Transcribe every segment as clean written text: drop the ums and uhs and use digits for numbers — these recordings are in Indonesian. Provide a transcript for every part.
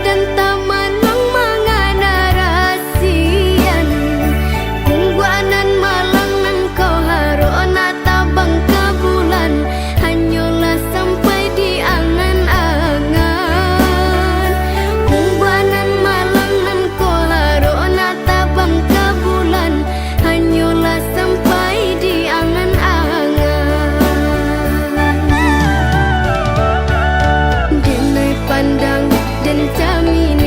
dan taman lang mga narasian. Kungguanan malang nan ko haroon at tabang kabulan, hanyola sampai di angan-angan. Kungguanan malang nan ko haroon at tabang kabulan, hanyola sampai di angan-angan. Denai pandang dan jaminan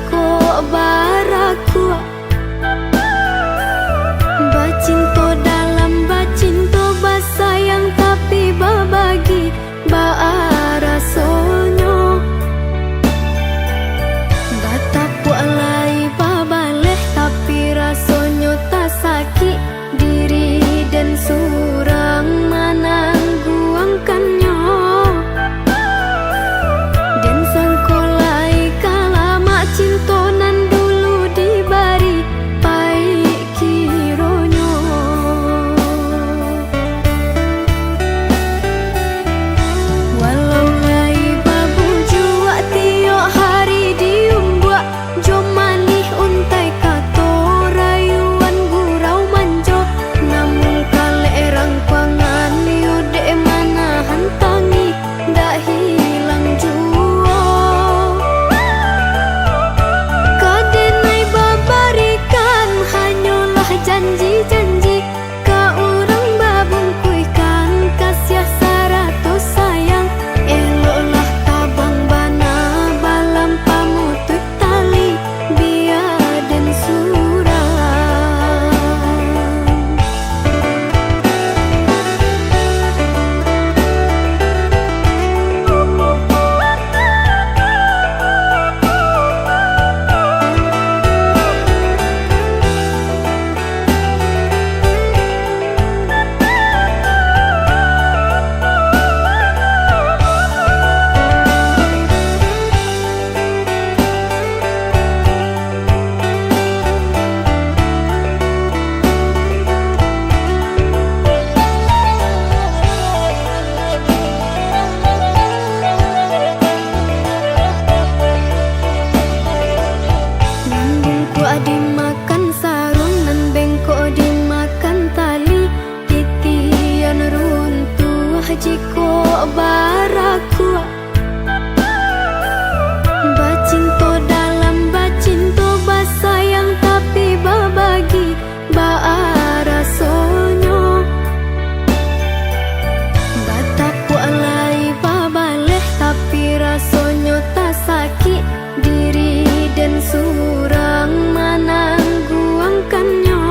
jiko baraku. Bacinto dalam bacinto basayang tapi babagi baara sonyo. Bataku alai babaleh tapi rasonyo tak sakit diri dan surang menangguangkannya. Dan sangkolai kalama cintonan dulu dibari pai kironyo. Walau lai babu jua tiok hari diumbuak jomanih untai kato rayuan gurau manjo. Namun kale erang pangan yude mana hantangi dak hilang jua. Kadenai babarikan hanyalah janji-janji ka urang babungkuikan kasih saratus sayang. Eloklah tabang bana balam pamutut tali biar dan surang. Bengko dimakan sarung nan bengko dimakan tali. Titian runtuh jiko baraku. Bacinto dalam bacinto basayang tapi babagi baara sonyo. Bataku alai babaleh tapi rasonyo tak sakit diri dan surang menangguangkannya.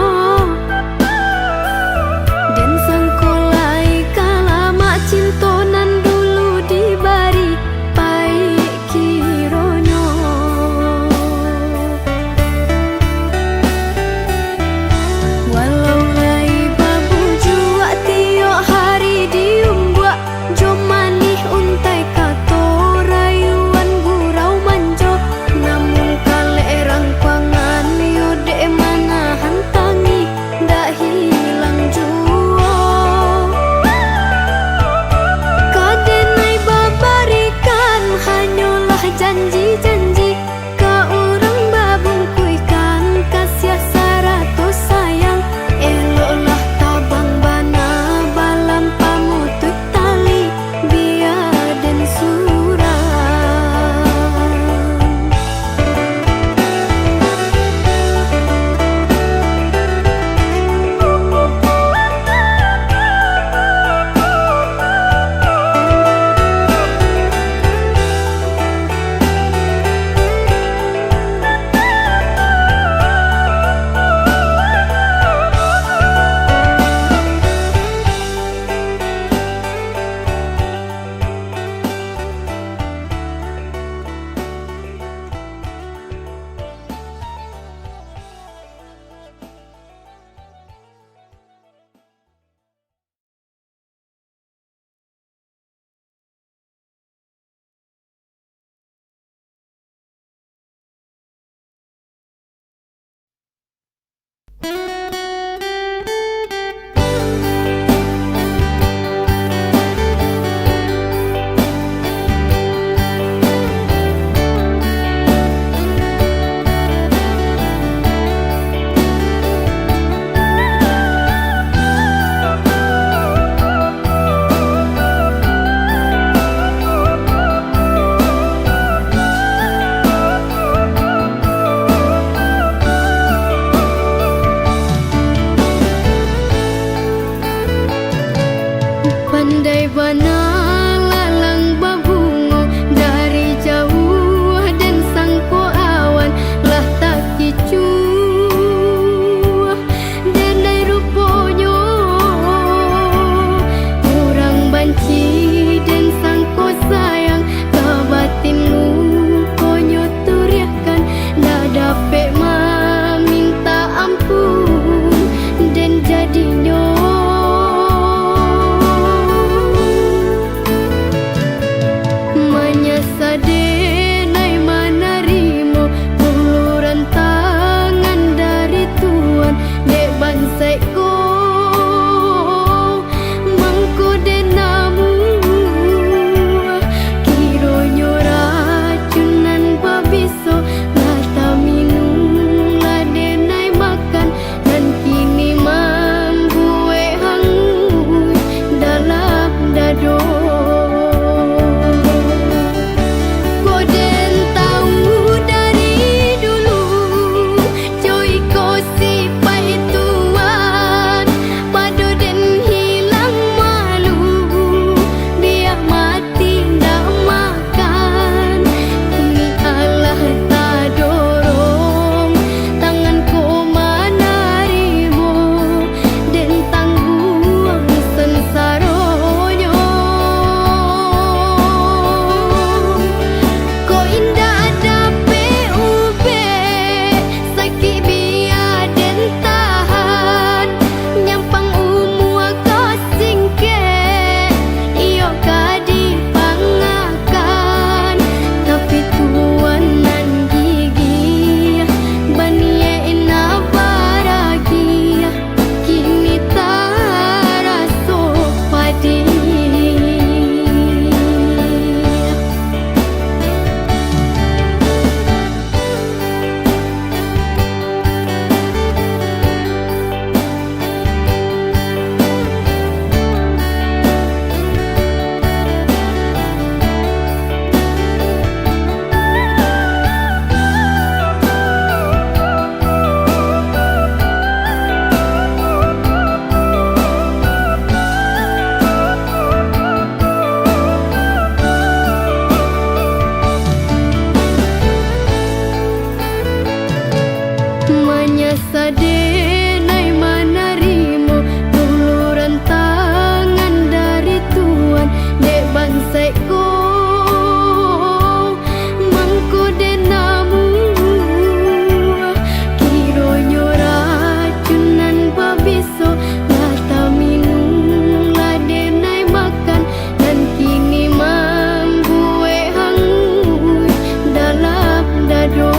Dan sangkolai kalama cintonan dulu dibari pai kironyo. Walau lai babu jua tiok hari diumbuak jomanih untai kato rayuan gurau manjo. Namun kale erang pangan yude mana hantangi dak hilang jua. Kadenai babarikan hanyalah janji-janji ka urang babungkuikan kasih saratus sayang. Eloklah tabang bana balam pamutut tali biar dan surang. Pandai bana lalang babungo dari jauh dan sangko awan. ladenai manarimo tuluran tangan dari Tuhan dek bangsaiku mangkode namu kironyo racunan pabiso lata minum ladenai makan dan kini mambuwe hangus dalam dado.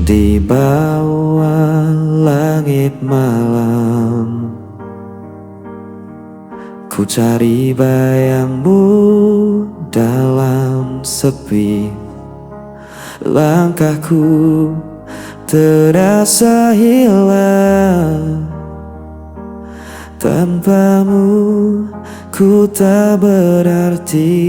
Di bawah langit malam, ku cari bayangmu dalam sepi. Langkahku terasa hilang, tanpamu ku tak berarti.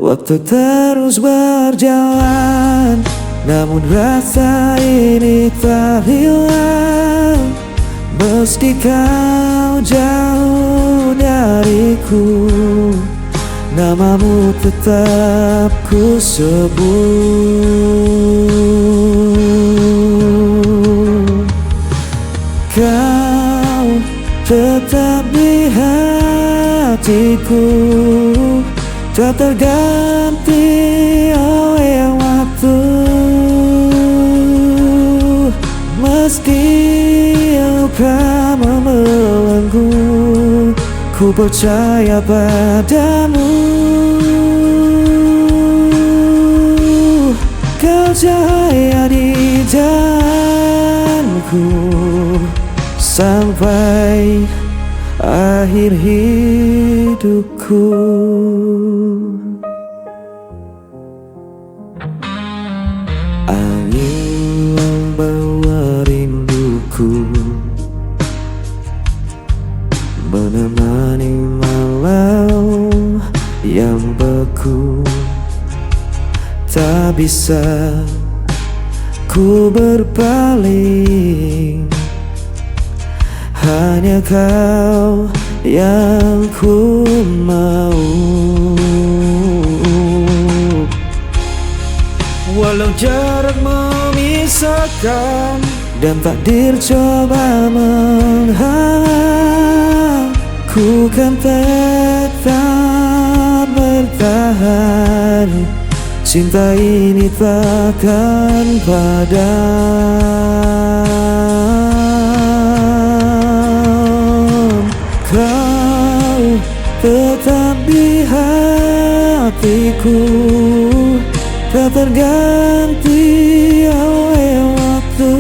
Waktu terus berjalan, namun rasa ini tak hilang. Meski kau jauh dariku, namamu tetap ku sebut. Kau tetap di hatiku, tak terganti oleh waktu. Meski luka membelenggu, ku percaya padamu. Kau cahaya di jalanku sampai akhir hidupku. Angin membawa rinduku, menemani malam yang beku. Tak bisa ku berpaling, hanya kau yang ku mau. Walau jarak memisahkan dan takdir coba menghalang, ku kan tetap bertahan. Cinta ini takkan padam. Kau tetap di hatiku, tak tak terganti oleh waktu.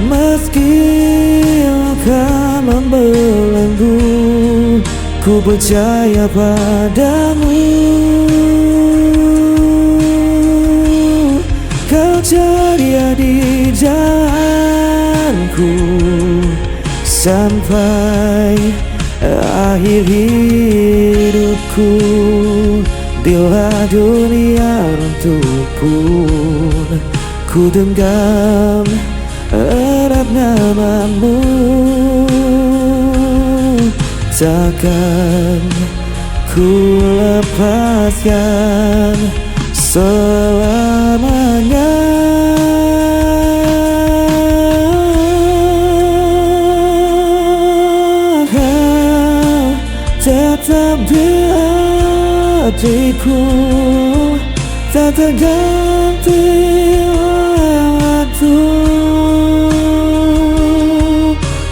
Meski akan membelenggu, ku percaya padamu. Kau ceria di jalanku sampai akhir hidupku. Bila dunia runtuh pun, ku genggam erat namamu. Takkan ku lepaskan selamanya. Kau tetap di hatiku, tak terganti oleh waktu.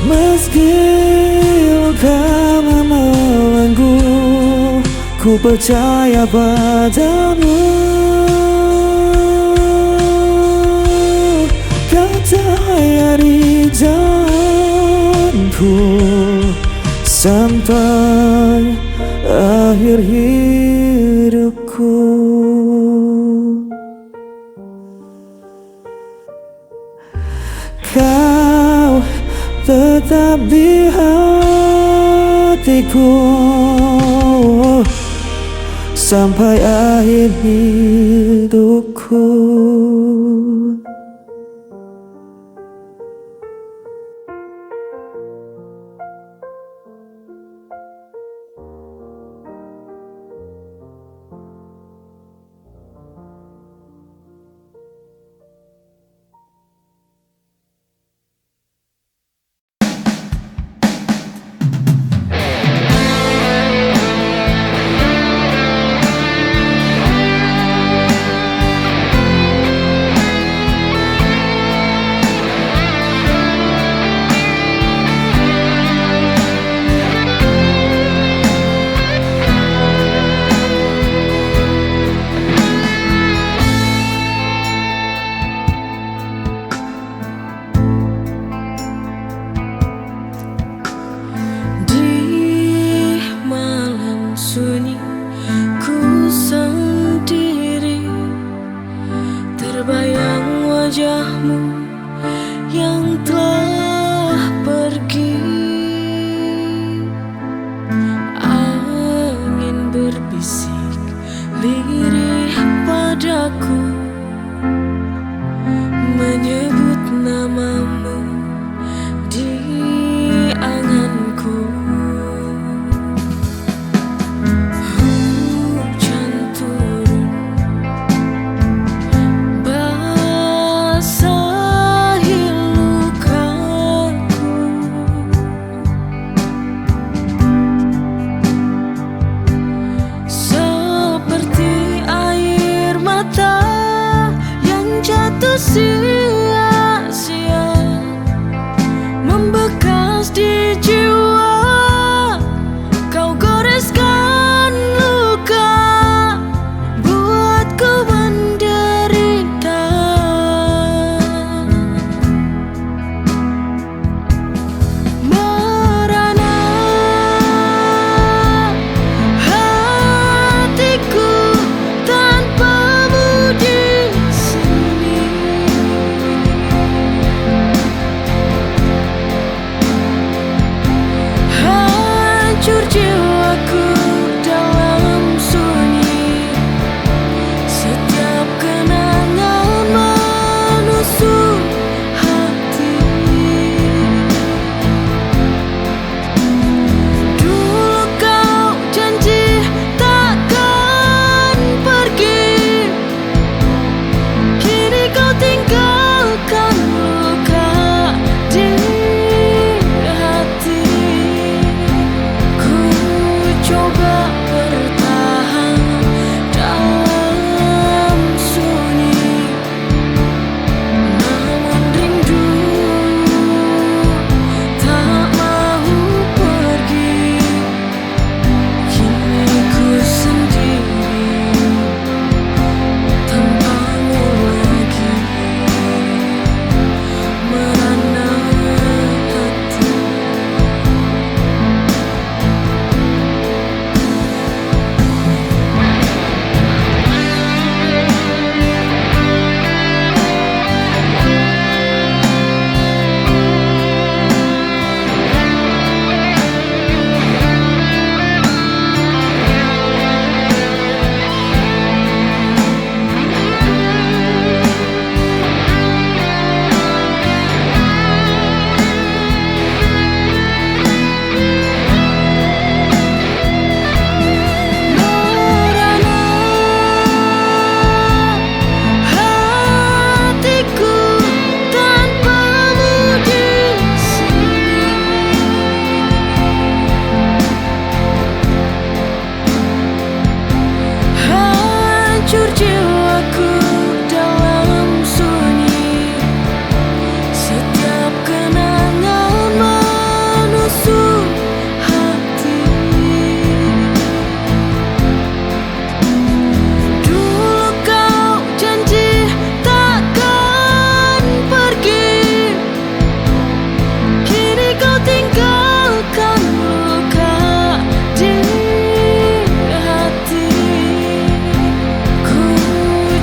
Meski kau membelenggu, ku percaya padamu. Kau cahaya di jalanku sampai akhir hidupku. Kau tetap di hatiku sampai akhir hidupku. Sunyi ku sendiri, terbayang wajahmu yang telah pergi. Angin berbisik lirih padaku, menyebut namamu di anganku. Sia-sia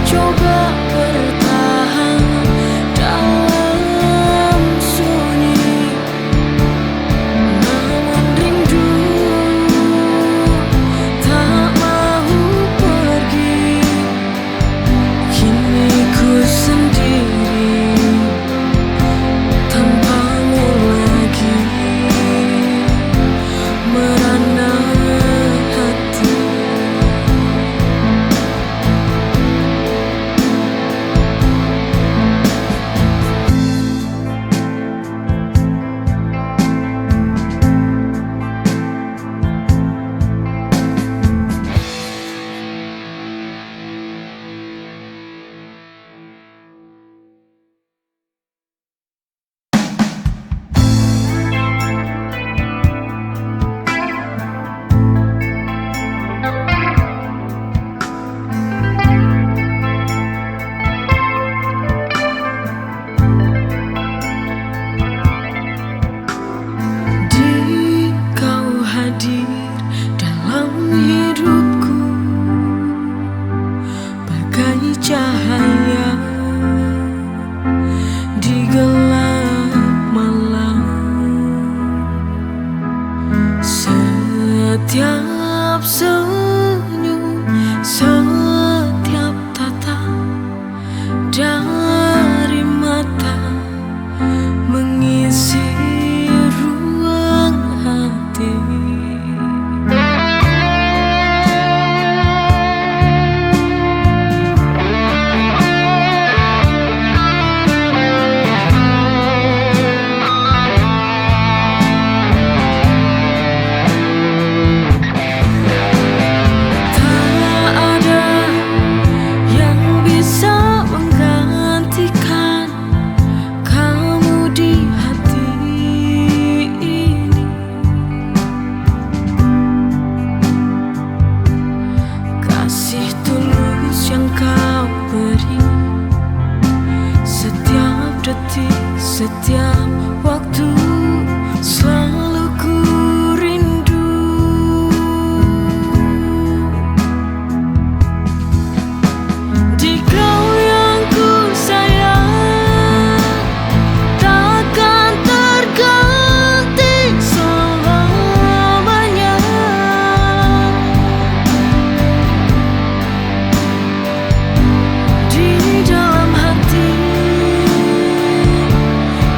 coba bertahan dalam sunyi, namun rindu tak mau pergi. Kini ku sendiri tanpamu lagi, merana hati. Di kau hadir dalam hidupku bagai cahaya di gelap malam. Setiap senyum, setiap tatap dari mata mengisi ruang hati. Tak ada yang bisa menggantikan kamu di hati ini. Kasih tulus yang kau beri, setiap detik, setiap waktu selalu ku rindu. Di kau yang ku sayang takkan terganti selamanya. Di dalam hati,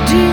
di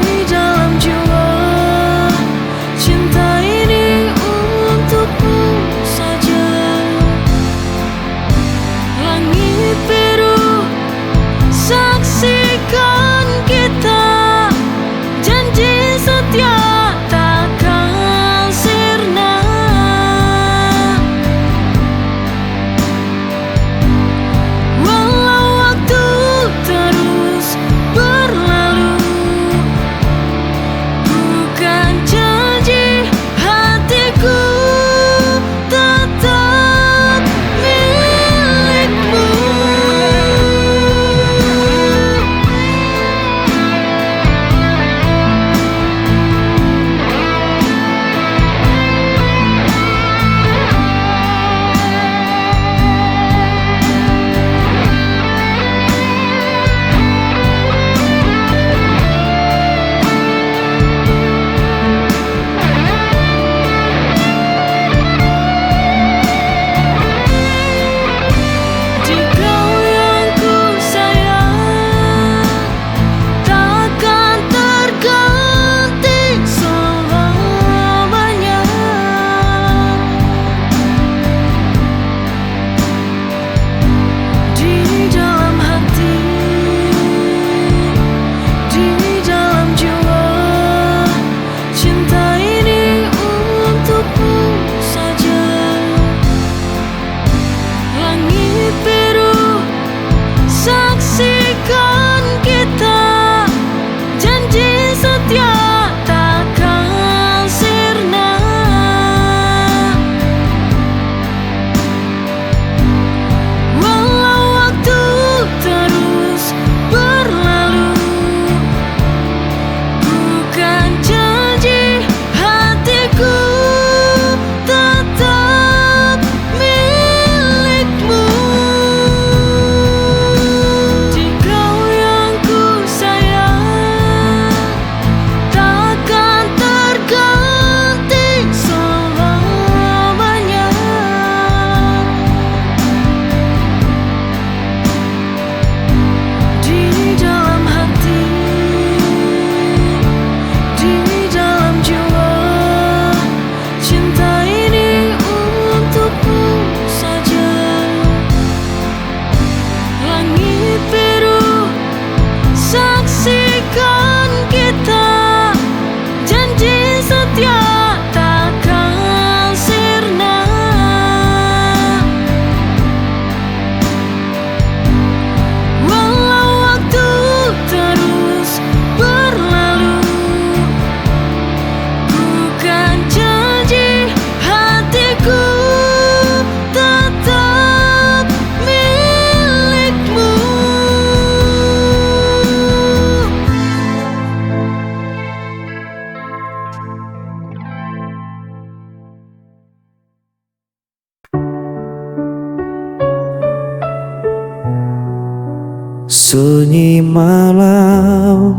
Sunyi malam,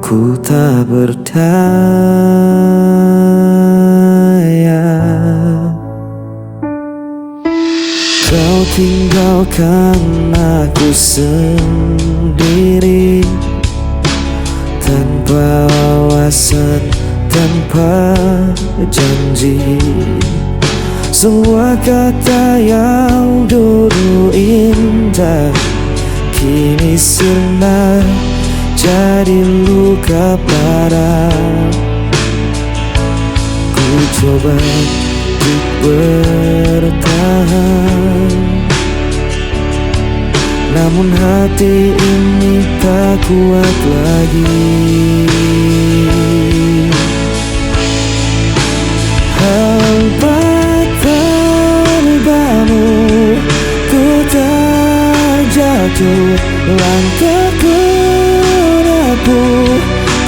ku tak berdaya. Kau tinggalkan aku sendiri, tanpa alasan, tanpa janji. Semua kata yang dulu indah kini sirna jadi luka parah. Ku coba untuk bertahan, namun hati ini tak kuat lagi. Hampa tanpamu ku terjatuh, langkahku rapuh,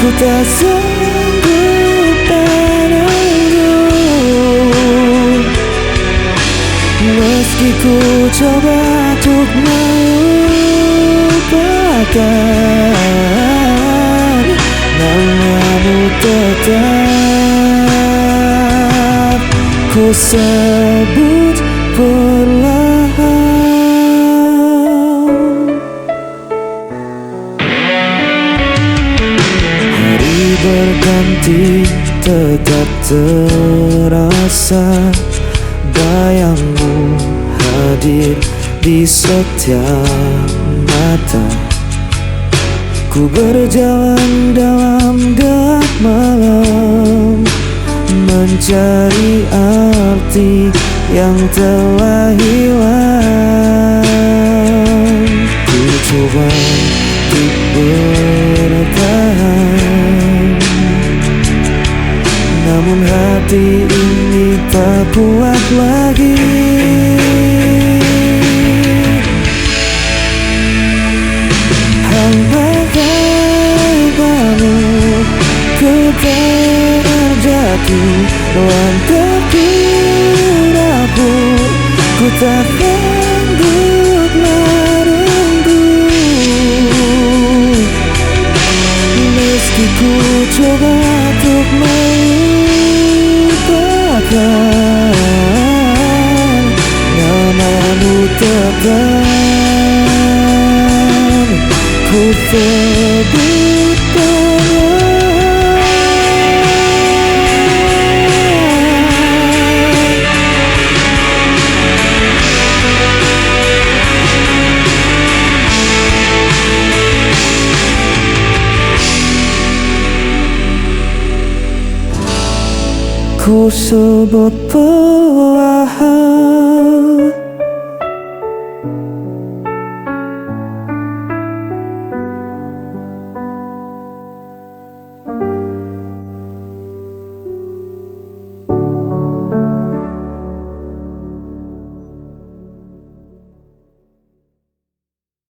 ku tak sanggup menunggu. Meski ku coba untuk melupakan, namamu tetap ku sebut perlahan. Hari berganti tetap terasa, bayangmu hadir di setiap mata. Ku berjalan dalam gelap malam, mencari arti yang telah hilang. Ku coba untuk bertahan, namun hati ini tak kuat lagi. Hampa tanpamu ku terjatuh, langkahku rapuh, ku tak sanggup merengkuh. Meski ku coba untuk melupakan, namamu tetap ku sebut perlahan. Ku sebut perlahan.